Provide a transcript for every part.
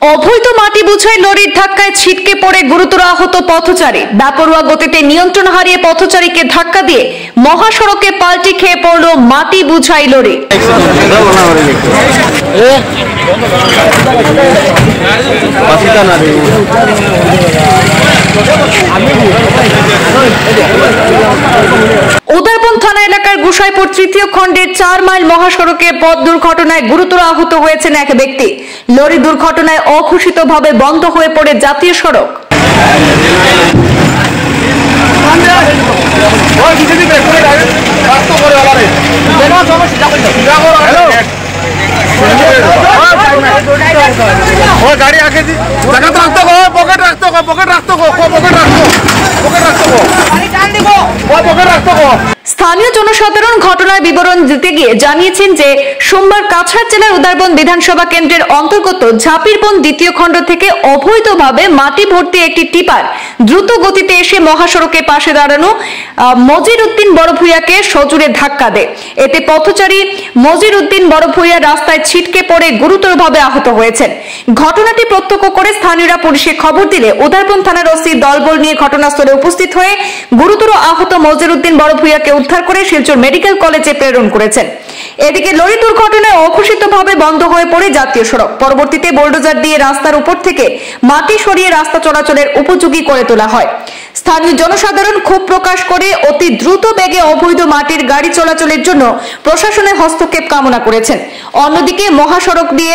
অবৈধ মাটি বোঝাই লরির ধাক্কায় ছিটকে পড়ে গুরুতর আহত পথচারী। বেপরোয়া গতিতে নিয়ন্ত্রণ হারিয়ে পথচারীকে ধাক্কা দিয়ে মহাসড়কে পাল্টি খেয়ে পড়ল মাটি বোঝাই লরি। উদারবন থানা এলাকার গোসাইপুর তৃতীয় খণ্ডের 4 মাইল মহাসড়কে পথ দুর্ঘটনায় গুরুতর আহত হয়েছেন এক ব্যক্তি। লরি দুর্ঘটনায় অঘোষিতভাবে বন্ধ হয়ে পড়ে জাতীয় সড়ক। गाड़ी आगे जगह रखते हो पॉकेट रखते हो पॉकेट रखते हो पॉकेट रखते हो पॉकेट रखते हो पॉकेट रखते हो। স্থানীয় জনসাধারণ ঘটনার বিবরণ দিতে গিয়ে জানিয়েছেন যে সোমবার কাছাড় জেলার উদারবন বিধানসভা কেন্দ্রের অন্তর্গত ঝাপিরবন দ্বিতীয় খণ্ড থেকে অবৈধভাবে মাটি ভর্তি একটি টিপার দ্রুত গতিতে এসে মহাসড়কের পাশে দাঁড়ানো মজির উদ্দিন বড় ভূঁইয়াকে সজোরে ধাক্কা দেয়। এতে পথচারী মজির উদ্দিন বড় ভূঁইয়া রাস্তায় ছিটকে পড়ে গুরুতরভাবে আহত হয়েছেন। ঘটনাটি প্রত্যক্ষ করে স্থানীয়রা পুলিশে খবর দিলে উদারবন থানার ওসি দলবল নিয়ে ঘটনাস্থলে উপস্থিত হয়ে গুরুতর আহত মজির উদ্দিন বড় ভূঁইয়াকে উদ্ধার করে শিলচর মেডিকেল কলেজে প্রেরণ করেছেন। এদিকে লরি দুর্ঘটনায় অঘোষিতভাবে বন্ধ হয়ে পড়ে জাতীয় সড়ক। পরবর্তীতে বোল্ডোজার দিয়ে রাস্তার উপর থেকে মাটি সরিয়ে রাস্তা চলাচলের উপযোগী করে তোলা হয়। স্থানীয় জনসাধারণ ক্ষোভ প্রকাশ করে অতি দ্রুত বেগে অবৈধ মাটির গাড়ি চলাচলের জন্য প্রশাসনের হস্তক্ষেপ কামনা করেছেন। অন্যদিকে মহাসড়ক দিয়ে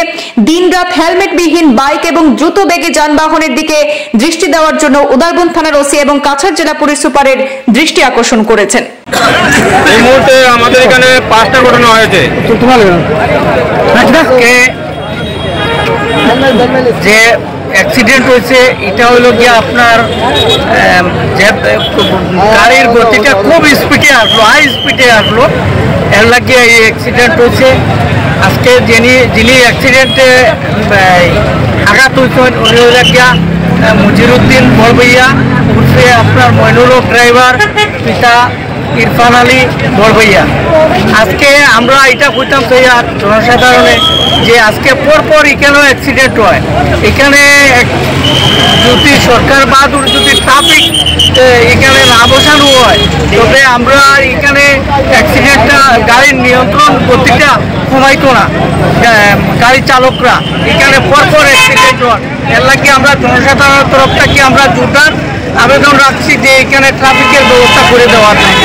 দিনরাত হেলমেটবিহীন বাইক এবং দ্রুত বেগে যানবাহনের দিকে দৃষ্টি দেওয়ার জন্য উদারবন থানার ওসি এবং কাছাড় জেলা পুলিশ সুপারের দৃষ্টি আকর্ষণ করেছেন। এই মুহূর্তে আমাদের এখানে 5টা ঘটনা হয়েছে। যে অ্যাক্সিডেন্ট হয়েছে এটা হলো কি আপনার গাড়ির গতিটা খুব স্পিডে আসলো, হাই স্পিডে আসলো, এর লাগিয়ে এই অ্যাক্সিডেন্ট হয়েছে। আজকে যিনি অ্যাক্সিডেন্টে আঘাত হয়েছেন উনি হলো গিয়া মজিরুদ্দিন বড়ভূঁইয়া উর্ফে আপনার মইনুল হক ড্রাইভার, পিতা ইরফান আলী বড়ভূঁইয়া। আজকে আমরা এটা কইতাম জনসাধারণে যে আজকে পরপর এখানেও অ্যাক্সিডেন্ট হয়। এখানে যদি সরকার বাহাদুর যদি ট্রাফিক এখানে না বসানো হয় তবে আমরা এখানে অ্যাক্সিডেন্টটা গাড়ির নিয়ন্ত্রণ গতিটা কমাইতো না গাড়ি চালকরা। এখানে পরপর অ্যাক্সিডেন্ট হয়, এর লাগে আমরা জনসাধারণের তরফ থেকে আমরা জোরদার আবেদন রাখছি যে এখানে ট্রাফিকের ব্যবস্থা করে দেওয়ার জন্য।